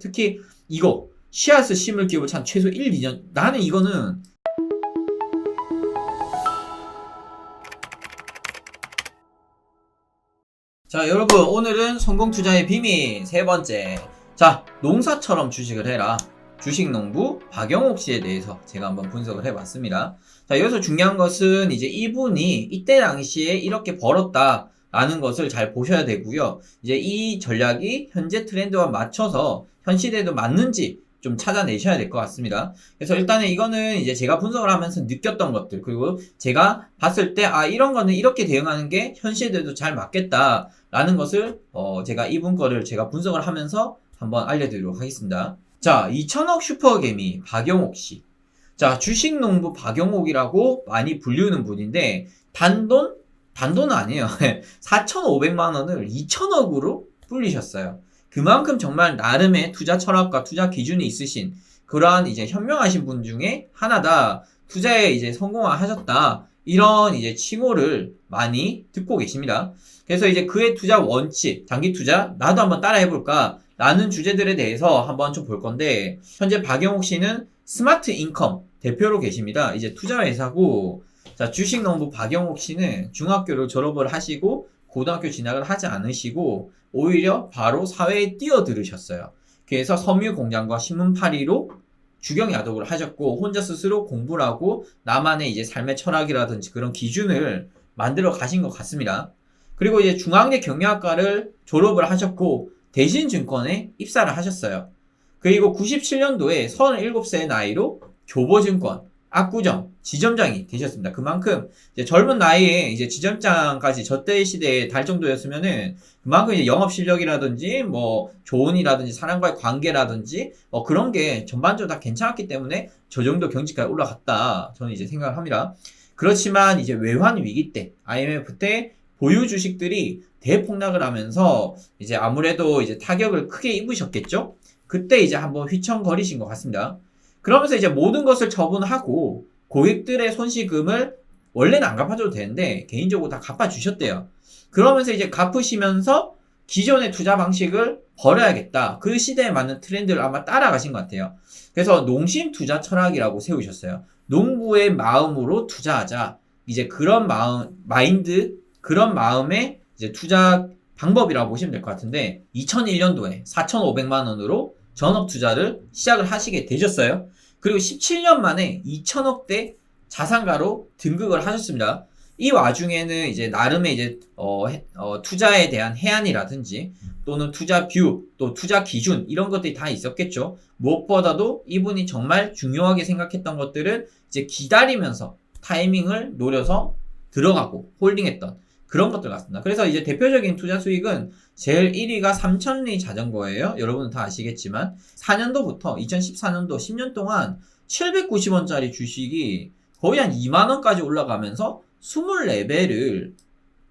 특히 이거 씨앗을 심을 기업을 참 최소 1, 2년. 나는 이거는 자, 여러분, 오늘은 성공 투자의 비밀 세 번째. 자, 농사처럼 주식을 해라. 주식농부 박영옥 씨에 대해서 제가 한번 분석을 해봤습니다. 자, 여기서 중요한 것은 이제 이분이 이때 당시에 이렇게 벌었다 라는 것을 잘 보셔야 되고요. 이제 이 전략이 현재 트렌드와 맞춰서 현 시대에도 맞는지 좀 찾아내셔야 될 것 같습니다. 그래서 일단은 이거는 이제 제가 분석을 하면서 느꼈던 것들, 그리고 제가 봤을 때 이런 거는 이렇게 대응하는 게 현 시대에도 잘 맞겠다 라는 것을 제가 이분 거를 제가 분석을 하면서 한번 알려드리도록 하겠습니다. 자, 2000억 슈퍼개미 박영옥 씨. 자, 주식농부 박영옥이라고 많이 불리우는 분인데 단돈은 아니에요. 4,500만 원을 2,000억으로 불리셨어요. 그만큼 정말 나름의 투자 철학과 투자 기준이 있으신 그러한 이제 현명하신 분 중에 하나다. 투자에 이제 성공하셨다. 이런 이제 칭호를 많이 듣고 계십니다. 그래서 이제 그의 투자 원칙, 장기 투자, 나도 한번 따라 해볼까? 라는 주제들에 대해서 한번 좀 볼 건데, 현재 박영옥 씨는 스마트 인컴 대표로 계십니다. 이제 투자회사고, 자, 주식농부 박영옥 씨는 중학교를 졸업을 하시고, 고등학교 진학을 하지 않으시고, 오히려 바로 사회에 뛰어들으셨어요. 그래서 섬유공장과 신문파리로 주경야독을 하셨고, 혼자 스스로 공부를 하고, 나만의 이제 삶의 철학이라든지 그런 기준을 만들어 가신 것 같습니다. 그리고 이제 중앙대 경영학과를 졸업을 하셨고, 대신증권에 입사를 하셨어요. 그리고 97년도에 37세의 나이로 교보증권, 압구정, 지점장이 되셨습니다. 그만큼 이제 젊은 나이에 이제 지점장까지 저때 시대에 달 정도였으면은 그만큼 이제 영업 실력이라든지 뭐 조언이라든지 사람과의 관계라든지 그런 게 전반적으로 다 괜찮았기 때문에 저 정도 경지까지 올라갔다. 저는 이제 생각을 합니다. 그렇지만 이제 외환 위기 때, IMF 때 보유 주식들이 대폭락을 하면서 이제 아무래도 이제 타격을 크게 입으셨겠죠? 그때 이제 한번 휘청거리신 것 같습니다. 그러면서 이제 모든 것을 처분하고 고객들의 손실금을 원래는 안 갚아줘도 되는데 개인적으로 다 갚아주셨대요. 그러면서 이제 갚으시면서 기존의 투자 방식을 버려야겠다. 그 시대에 맞는 트렌드를 아마 따라가신 것 같아요. 그래서 농심 투자 철학이라고 세우셨어요. 농부의 마음으로 투자하자. 이제 그런 마인드, 그런 마음의 이제 투자 방법이라고 보시면 될 것 같은데 2001년도에 4,500만 원으로 전업 투자를 시작을 하시게 되셨어요. 그리고 17년 만에 2,000억대 자산가로 등극을 하셨습니다. 이 와중에는 이제 나름의 이제 투자에 대한 해안이라든지 또는 투자 뷰, 또 투자 기준 이런 것들이 다 있었겠죠. 무엇보다도 이분이 정말 중요하게 생각했던 것들은 이제 기다리면서 타이밍을 노려서 들어가고 홀딩했던 그런 것들 같습니다. 그래서 이제 대표적인 투자 수익은 제일 1위가 삼천리 자전거예요. 여러분은 다 아시겠지만 4년도부터 2014년도 10년 동안 790원짜리 주식이 거의 한 2만원까지 올라가면서 24배를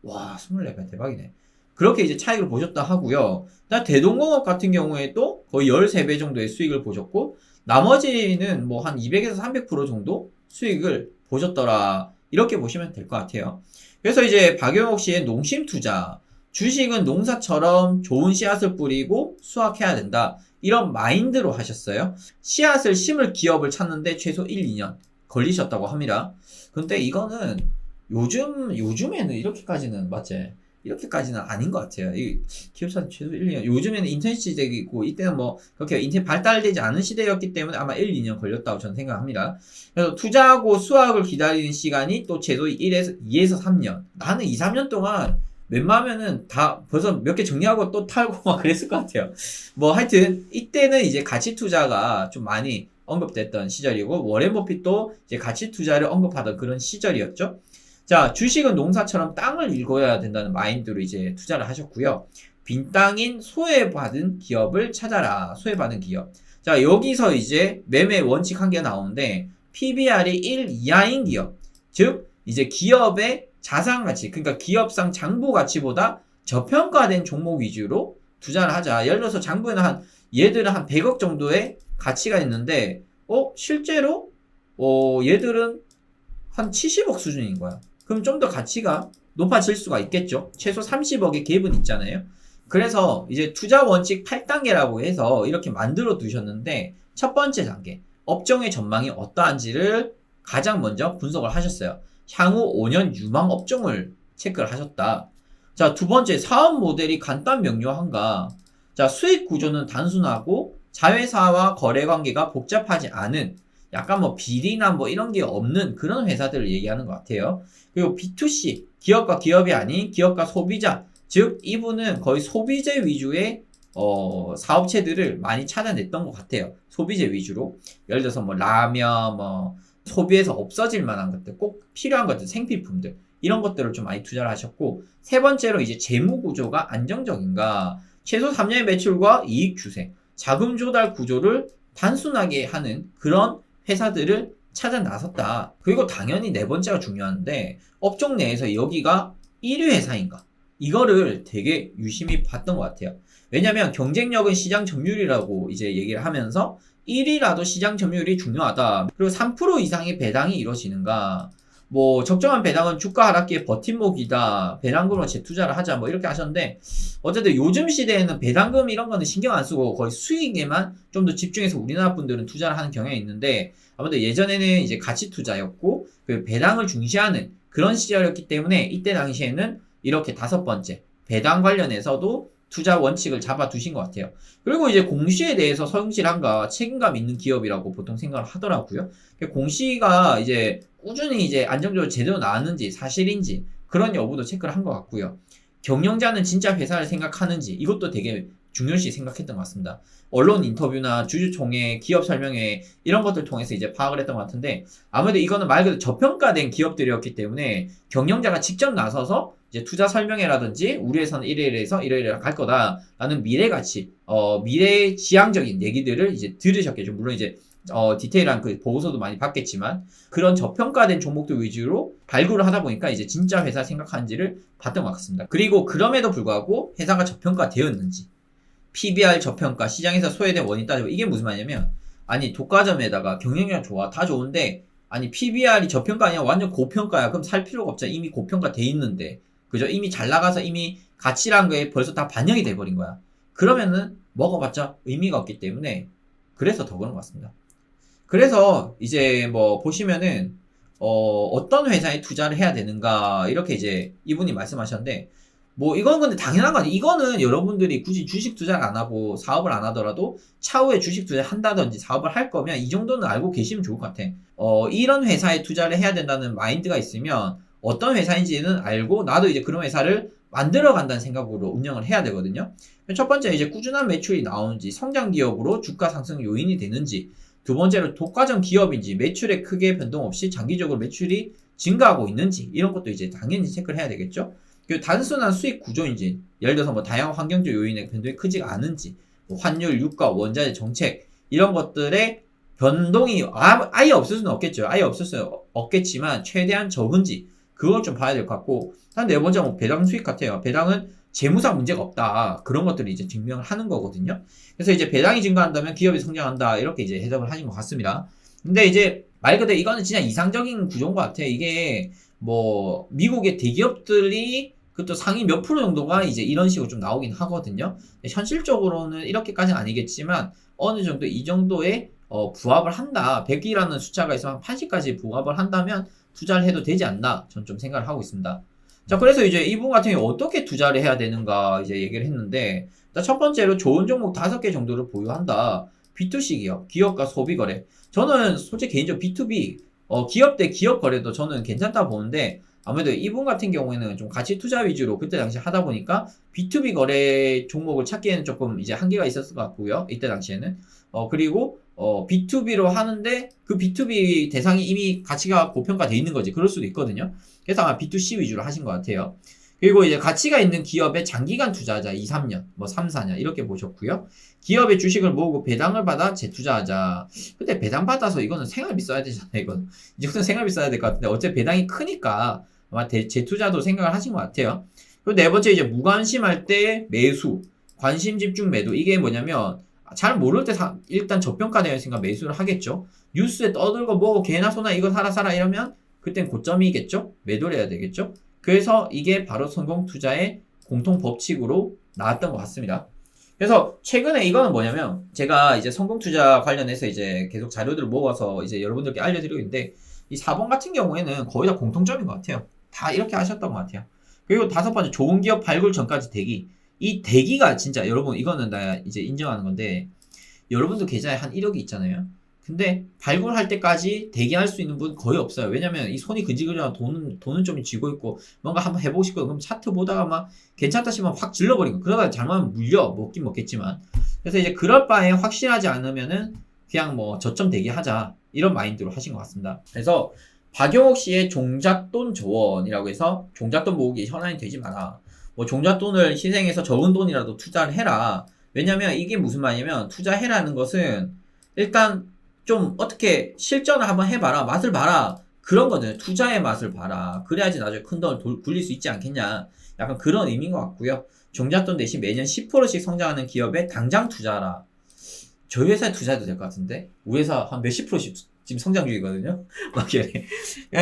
24배 대박이네. 그렇게 이제 차익을 보셨다 하고요. 대동공업 같은 경우에도 거의 13배 정도의 수익을 보셨고 나머지는 뭐 한 200에서 300% 정도 수익을 보셨더라. 이렇게 보시면 될 것 같아요. 그래서 이제 박영옥 씨의 농심 투자, 주식은 농사처럼 좋은 씨앗을 뿌리고 수확해야 된다. 이런 마인드로 하셨어요. 씨앗을 심을 기업을 찾는데 최소 1, 2년 걸리셨다고 합니다. 근데 이거는 요즘에는 이렇게까지는, 맞지? 이렇게까지는 아닌 것 같아요. 이 기업 찾는 최소 1, 2년. 요즘에는 인터넷 시대이고, 이때는 뭐, 그렇게 인터넷 발달되지 않은 시대였기 때문에 아마 1, 2년 걸렸다고 저는 생각합니다. 그래서 투자하고 수확을 기다리는 시간이 또 최소 2에서 3년. 나는 2, 3년 동안 웬만하면은 다 벌써 몇 개 정리하고 또 탈고 막 그랬을 것 같아요. 뭐 하여튼 이때는 이제 가치 투자가 좀 많이 언급됐던 시절이고 워렌 버핏도 이제 가치 투자를 언급하던 그런 시절이었죠. 자, 주식은 농사처럼 땅을 읽어야 된다는 마인드로 이제 투자를 하셨고요. 빈 땅인 소외받은 기업을 찾아라. 소외받은 기업. 자, 여기서 이제 매매 원칙 한 개 나오는데 PBR이 1 이하인 기업. 즉 이제 기업의 자산 가치, 그러니까 기업상 장부 가치보다 저평가된 종목 위주로 투자를 하자. 예를 들어서 장부에는 얘들은 한 100억 정도의 가치가 있는데, 실제로, 얘들은 한 70억 수준인 거야. 그럼 좀 더 가치가 높아질 수가 있겠죠. 최소 30억의 갭은 있잖아요. 그래서 이제 투자 원칙 8단계라고 해서 이렇게 만들어 두셨는데 첫 번째 단계, 업종의 전망이 어떠한지를 가장 먼저 분석을 하셨어요. 향후 5년 유망 업종을 체크를 하셨다. 자, 두 번째, 사업 모델이 간단 명료한가? 자, 수익 구조는 단순하고 자회사와 거래 관계가 복잡하지 않은 약간 뭐 비리나 뭐 이런 게 없는 그런 회사들을 얘기하는 것 같아요. 그리고 B2C, 기업과 기업이 아닌 기업과 소비자, 즉 이분은 거의 소비재 위주의 사업체들을 많이 찾아냈던 것 같아요. 소비재 위주로. 예를 들어서 뭐 라면, 뭐 소비에서 없어질 만한 것들, 꼭 필요한 것들, 생필품들 이런 것들을 좀 많이 투자를 하셨고, 세 번째로 이제 재무 구조가 안정적인가, 최소 3년의 매출과 이익 추세, 자금 조달 구조를 단순하게 하는 그런 회사들을 찾아 나섰다. 그리고 당연히 네 번째가 중요한데, 업종 내에서 여기가 1위 회사인가, 이거를 되게 유심히 봤던 것 같아요. 왜냐면 경쟁력은 시장 점유율이라고 이제 얘기를 하면서 1위라도 시장 점유율이 중요하다. 그리고 3% 이상의 배당이 이루어지는가, 뭐 적정한 배당은 주가 하락기에 버팀목이다, 배당금으로 재투자를 하자, 뭐 이렇게 하셨는데, 어쨌든 요즘 시대에는 배당금 이런 거는 신경 안 쓰고 거의 수익에만 좀 더 집중해서 우리나라 분들은 투자를 하는 경향이 있는데, 아무래도 예전에는 이제 가치 투자였고 그 배당을 중시하는 그런 시절이었기 때문에 이때 당시에는 이렇게 다섯 번째, 배당 관련해서도 투자 원칙을 잡아 두신 것 같아요. 그리고 이제 공시에 대해서 성실한가, 책임감 있는 기업이라고 보통 생각을 하더라고요. 공시가 이제 꾸준히 이제 안정적으로 제대로 나왔는지, 사실인지 그런 여부도 체크를 한 것 같고요. 경영자는 진짜 회사를 생각하는지, 이것도 되게 중요시 생각했던 것 같습니다. 언론 인터뷰나 주주총회, 기업 설명회 이런 것들 통해서 이제 파악을 했던 것 같은데, 아무래도 이거는 말 그대로 저평가된 기업들이었기 때문에 경영자가 직접 나서서 이제 투자 설명회라든지 우리 회사는 이래이래해서 이래이래 갈 거다라는 미래 가치, 미래 지향적인 얘기들을 이제 들으셨겠죠. 물론 이제 디테일한 그 보고서도 많이 봤겠지만, 그런 저평가된 종목들 위주로 발굴을 하다 보니까 이제 진짜 회사 생각하는지를 봤던 것 같습니다. 그리고 그럼에도 불구하고 회사가 저평가되었는지, PBR 저평가, 시장에서 소외된 원인 따지고, 이게 무슨 말이냐면, 아니 독과점에다가 경영력 좋아, 다 좋은데, 아니 PBR이 저평가 아니야, 완전 고평가야. 그럼 살 필요가 없잖아. 이미 고평가 돼 있는데, 그죠? 이미 잘 나가서 이미 가치란 거에 벌써 다 반영이 돼버린 거야. 그러면은 먹어봤자 의미가 없기 때문에, 그래서 더 그런 것 같습니다. 그래서 이제 뭐 보시면은 어떤 회사에 투자를 해야 되는가, 이렇게 이제 이분이 말씀하셨는데, 뭐 이건 근데 당연한 거 아니에요. 이거는 여러분들이 굳이 주식 투자를 안 하고 사업을 안 하더라도 차후에 주식 투자를 한다든지 사업을 할 거면 이 정도는 알고 계시면 좋을 것 같아. 이런 회사에 투자를 해야 된다는 마인드가 있으면 어떤 회사인지는 알고, 나도 이제 그런 회사를 만들어 간다는 생각으로 운영을 해야 되거든요. 첫 번째, 이제 꾸준한 매출이 나오는지, 성장 기업으로 주가 상승 요인이 되는지, 두 번째로 독과점 기업인지, 매출의 크게 변동 없이 장기적으로 매출이 증가하고 있는지, 이런 것도 이제 당연히 체크를 해야 되겠죠. 그리고 단순한 수익 구조인지, 예를 들어서 뭐 다양한 환경적 요인의 변동이 크지가 않은지, 뭐 환율, 유가, 원자재 정책 이런 것들의 변동이 아예 없을 수는 없겠죠. 아예 없을 수는 없겠지만 최대한 적은지, 그걸 좀 봐야 될 것 같고, 한 네 번째 뭐 배당 수익 같아요. 배당은 재무상 문제가 없다, 그런 것들을 이제 증명을 하는 거거든요. 그래서 이제 배당이 증가한다면 기업이 성장한다, 이렇게 이제 해석을 하신 것 같습니다. 근데 이제 말 그대로 이거는 진짜 이상적인 구조인 것 같아요. 이게 뭐 미국의 대기업들이 그것도 상위 몇 프로 정도가 이제 이런 식으로 좀 나오긴 하거든요. 현실적으로는 이렇게까지는 아니겠지만 어느 정도 이 정도의 부합을 한다, 100이라는 숫자가 있으면 한 80까지 부합을 한다면 투자를 해도 되지 않나, 전 좀 생각을 하고 있습니다. 자, 그래서 이제 이분 같은 경우 어떻게 투자를 해야 되는가 이제 얘기를 했는데, 첫 번째로 좋은 종목 5개 정도를 보유한다. B2C 기업, 기업과 소비 거래. 저는 솔직히 개인적으로 B2B, 기업 대 기업 거래도 저는 괜찮다 보는데, 아무래도 이분 같은 경우에는 좀 가치 투자 위주로 그때 당시 하다 보니까 B2B 거래 종목을 찾기에는 조금 이제 한계가 있었을 것 같고요. 이때 당시에는. 그리고 B2B로 하는데 그 B2B 대상이 이미 가치가 고평가돼 있는 거지. 그럴 수도 있거든요. 그래서 아마 B2C 위주로 하신 것 같아요. 그리고 이제 가치가 있는 기업에 장기간 투자하자. 2, 3년, 뭐 3, 4년 이렇게 보셨고요. 기업의 주식을 모으고 배당을 받아 재투자하자. 근데 배당 받아서 이거는 생활비 써야 되잖아요. 이건 이제부터 생활비 써야 될 것 같은데, 어차피 배당이 크니까 아마 재투자도 생각을 하신 것 같아요. 그리고 네 번째, 이제 무관심할 때 매수, 관심 집중 매도. 이게 뭐냐면 잘 모를 때 일단 저평가되어 있으니까 매수를 하겠죠. 뉴스에 떠들고 뭐 개나 소나 이거 사라 이러면 그땐 고점이겠죠. 매도를 해야 되겠죠. 그래서 이게 바로 성공 투자의 공통 법칙으로 나왔던 것 같습니다. 그래서 최근에 이거는 뭐냐면 제가 이제 성공투자 관련해서 이제 계속 자료들을 모아서 이제 여러분들께 알려드리고 있는데 이 4번 같은 경우에는 거의 다 공통점인 것 같아요. 다 이렇게 하셨던 것 같아요. 그리고 5번째 좋은 기업 발굴 전까지 대기. 이 대기가 진짜 여러분 이거는 나 이제 인정하는 건데 여러분도 계좌에 한 1억이 있잖아요. 근데 발굴할 때까지 대기할 수 있는 분 거의 없어요. 왜냐면 이 손이 근질근질하고 돈은 좀 쥐고 있고 뭔가 한번 해보고 싶고 그럼 차트 보다가 막 괜찮다 싶으면 확 질러버리고 그러다가 잘못하면 물려 먹긴 먹겠지만 그래서 이제 그럴 바에 확실하지 않으면은 그냥 뭐 저점 대기하자 이런 마인드로 하신 것 같습니다. 그래서 박용옥 씨의 종잣돈 조언이라고 해서 종잣돈 모으기 현안이 되지 마라. 뭐 종잣돈을 희생해서 적은 돈이라도 투자를 해라. 왜냐면 이게 무슨 말이냐면 투자해라는 것은 일단 좀 어떻게 실전을 한번 해봐라. 맛을 봐라. 그런 거잖아요. 투자의 맛을 봐라. 그래야지 나중에 큰 돈을 굴릴 수 있지 않겠냐. 약간 그런 의미인 것 같고요. 종잣돈 대신 매년 10%씩 성장하는 기업에 당장 투자하라. 저희 회사에 투자해도 될 것 같은데? 우리 회사 한 몇십 프로씩 지금 성장 중이거든요? 막 이래.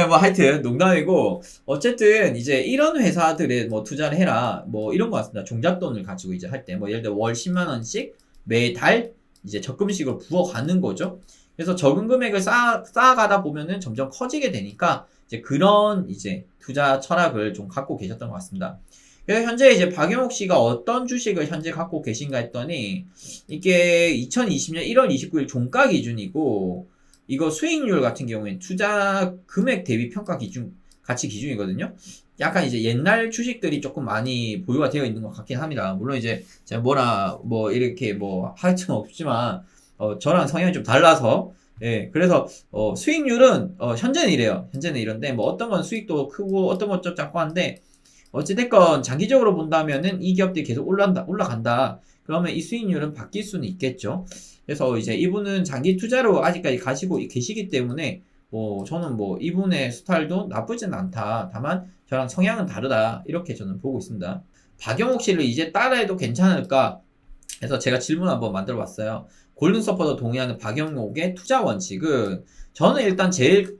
뭐 하여튼 농담이고, 어쨌든 이제 이런 회사들에 뭐 투자를 해라. 뭐 이런 것 같습니다. 종잣돈을 가지고 이제 할 때. 뭐 예를 들어 월 10만원씩 매달 이제 적금식으로 부어가는 거죠. 그래서 적은 금액을 쌓아가다 보면은 점점 커지게 되니까 이제 그런 이제 투자 철학을 좀 갖고 계셨던 것 같습니다. 그래서 현재 이제 박용옥 씨가 어떤 주식을 현재 갖고 계신가 했더니 이게 2020년 1월 29일 종가 기준이고 이거 수익률 같은 경우에는 투자 금액 대비 평가 기준 가치 기준이거든요. 약간 이제 옛날 주식들이 조금 많이 보유가 되어 있는 것 같긴 합니다. 물론 이제 제가 뭐 이렇게 뭐 할 수는 없지만 저랑 성향이 좀 달라서 예, 그래서 수익률은 현재는 이래요. 현재는 이런데 뭐 어떤 건 수익도 크고 어떤 건 좀 작고 한데 어찌됐건 장기적으로 본다면은 이 기업들이 계속 올라간다. 그러면 이 수익률은 바뀔 수는 있겠죠. 그래서 이제 이분은 장기 투자로 아직까지 가시고 계시기 때문에 저는 뭐 이분의 스타일도 나쁘진 않다. 다만 저랑 성향은 다르다. 이렇게 저는 보고 있습니다. 박용옥 씨를 이제 따라해도 괜찮을까? 그래서 제가 질문 한번 만들어 봤어요. 골든 서퍼도 동의하는 박용옥의 투자 원칙은 저는 일단 제일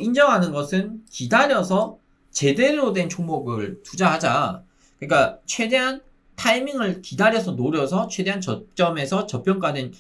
인정하는 것은 기다려서 제대로 된 종목을 투자하자. 그러니까 최대한 타이밍을 기다려서 노려서 최대한 저점에서 저평가된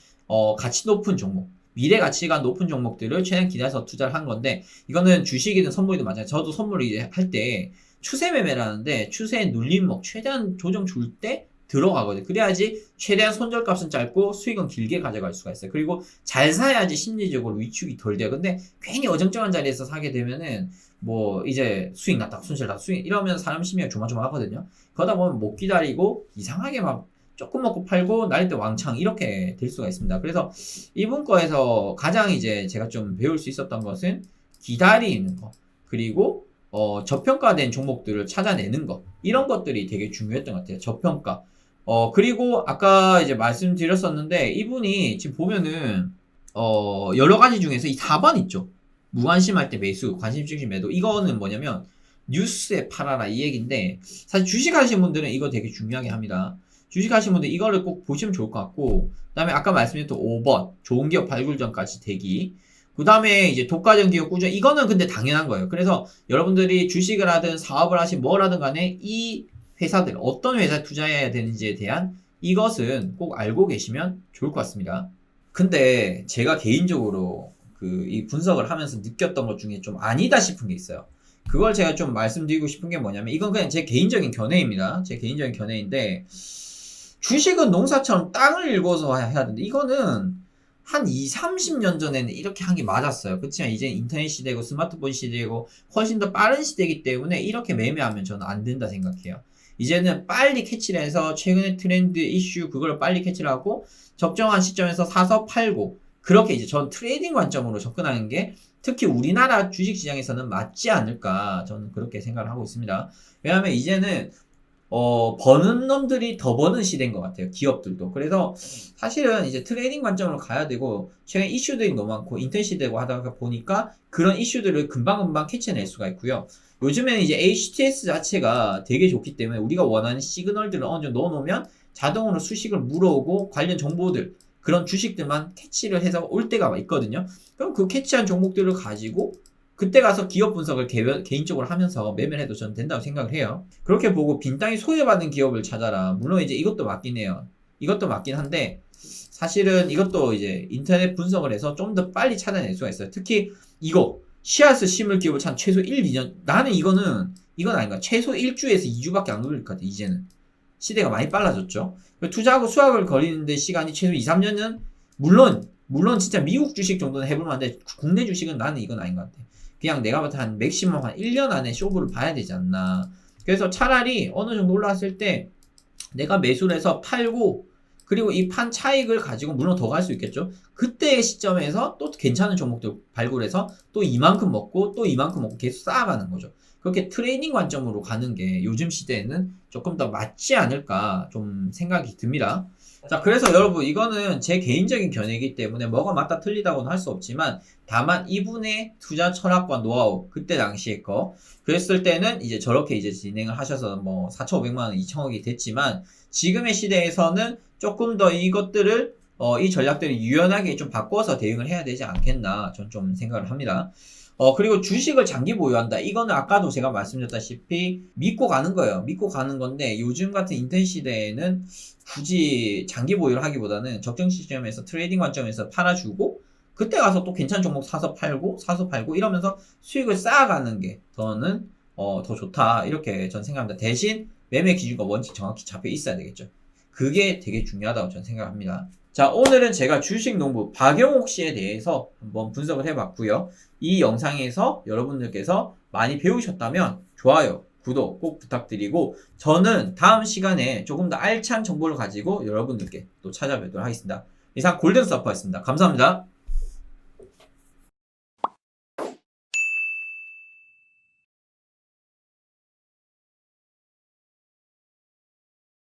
가치 높은 종목, 미래 가치가 높은 종목들을 최대한 기다려서 투자를 한 건데 이거는 주식이든 선물이든 마찬가지. 저도 선물 이제 할 때 추세 매매라는데 추세에 눌림목 최대한 조정 줄 때 들어가거든요. 그래야지 최대한 손절값은 짧고 수익은 길게 가져갈 수가 있어요. 그리고 잘 사야지 심리적으로 위축이 덜 돼요. 근데 괜히 어정쩡한 자리에서 사게 되면은 뭐 이제 수익 났다 손실 났다 수익 이러면 사람 심리가 조마조마하거든요. 그러다 보면 못 기다리고 이상하게 막 조금 먹고 팔고 날 때 왕창 이렇게 될 수가 있습니다. 그래서 이분 거에서 가장 이제 제가 좀 배울 수 있었던 것은 기다리는 거 그리고 저평가된 종목들을 찾아내는 거 이런 것들이 되게 중요했던 것 같아요. 저평가 그리고 아까 이제 말씀드렸었는데 이분이 지금 보면은 여러 가지 중에서 이 4번 있죠. 무관심할 때 매수, 관심 중심 매도. 이거는 뭐냐면 뉴스에 팔아라 이 얘기인데 사실 주식 하시는 분들은 이거 되게 중요하게 합니다. 주식 하시는 분들 이거를 꼭 보시면 좋을 것 같고 그 다음에 아까 말씀드렸던 5번 좋은 기업 발굴 전까지 대기 그 다음에 이제 독과점 기업 꾸준히 이거는 근데 당연한 거예요. 그래서 여러분들이 주식을 하든 사업을 하든 뭘 하든 간에 이 회사들 어떤 회사에 투자해야 되는지에 대한 이것은 꼭 알고 계시면 좋을 것 같습니다. 근데 제가 개인적으로 이 분석을 하면서 느꼈던 것 중에 좀 아니다 싶은 게 있어요. 그걸 제가 좀 말씀드리고 싶은 게 뭐냐면 이건 그냥 제 개인적인 견해입니다. 제 개인적인 견해인데 주식은 농사처럼 땅을 읽어서 해야 되는데 이거는 한 30년 전에는 이렇게 한 게 맞았어요. 그렇지만 이제 인터넷 시대고 스마트폰 시대고 훨씬 더 빠른 시대이기 때문에 이렇게 매매하면 저는 안 된다 생각해요. 이제는 빨리 캐치를 해서 최근의 트렌드 이슈 그걸 빨리 캐치를 하고 적정한 시점에서 사서 팔고 그렇게 이제 전 트레이딩 관점으로 접근하는 게 특히 우리나라 주식시장에서는 맞지 않을까 저는 그렇게 생각을 하고 있습니다. 왜냐하면 이제는 버는 놈들이 더 버는 시대인 것 같아요. 기업들도. 그래서 사실은 이제 트레이딩 관점으로 가야 되고 최근 이슈들이 너무 많고 인터넷 시대고 하다 보니까 그런 이슈들을 금방금방 캐치해낼 수가 있고요. 요즘에는 이제 HTS 자체가 되게 좋기 때문에 우리가 원하는 시그널들을 어느 정도 넣어놓으면 자동으로 수식을 물어오고 관련 정보들 그런 주식들만 캐치를 해서 올 때가 있거든요. 그럼 그 캐치한 종목들을 가지고 그때 가서 기업 분석을 개인적으로 하면서 매매를 해도 저는 된다고 생각을 해요. 그렇게 보고 빈 땅이 소외받는 기업을 찾아라. 물론 이제 이것도 맞긴 해요. 이것도 맞긴 한데 사실은 이것도 이제 인터넷 분석을 해서 좀 더 빨리 찾아낼 수가 있어요. 특히 이거 씨앗을 심을 기업을 찾 최소 1, 2년. 나는 이건 아닌가. 최소 1주에서 2주밖에 안 걸릴 것 같아. 이제는 시대가 많이 빨라졌죠. 투자하고 수확을 거리는데 시간이 최소 2, 3년은 물론 진짜 미국 주식 정도는 해볼 만한데 국내 주식은 나는 이건 아닌 것 같아. 그냥 내가 봤을 때 한 맥시멈 한 1년 안에 쇼부를 봐야 되지 않나. 그래서 차라리 어느 정도 올라왔을 때 내가 매수를 해서 팔고 그리고 이 판 차익을 가지고 물론 더 갈 수 있겠죠. 그때의 시점에서 또 괜찮은 종목들 발굴해서 또 이만큼 먹고 또 이만큼 먹고 계속 쌓아가는 거죠. 그렇게 트레이닝 관점으로 가는 게 요즘 시대에는 조금 더 맞지 않을까 좀 생각이 듭니다. 자, 그래서 여러분 이거는 제 개인적인 견해이기 때문에 뭐가 맞다 틀리다고는 할 수 없지만 다만 이분의 투자 철학과 노하우 그때 당시에 거 그랬을 때는 이제 저렇게 이제 진행을 하셔서 뭐 4,500만 원, 2천억이 됐지만 지금의 시대에서는 조금 더 이것들을 이 전략들을 유연하게 좀 바꿔서 대응을 해야 되지 않겠나 전 좀 생각을 합니다. 그리고 주식을 장기 보유한다. 이거는 아까도 제가 말씀드렸다시피 믿고 가는 거예요. 믿고 가는 건데 요즘 같은 인터넷 시대에는 굳이 장기 보유를 하기보다는 적정 시점에서 트레이딩 관점에서 팔아주고 그때 가서 또 괜찮은 종목 사서 팔고 이러면서 수익을 쌓아가는 게 저는 더 좋다. 이렇게 전 생각합니다. 대신 매매 기준과 원칙 정확히 잡혀 있어야 되겠죠. 그게 되게 중요하다고 저는 생각합니다. 자, 오늘은 제가 주식 농부 박영옥 씨에 대해서 한번 분석을 해봤고요. 이 영상에서 여러분들께서 많이 배우셨다면 좋아요, 구독 꼭 부탁드리고 저는 다음 시간에 조금 더 알찬 정보를 가지고 여러분들께 또 찾아뵙도록 하겠습니다. 이상 골든서퍼였습니다. 감사합니다.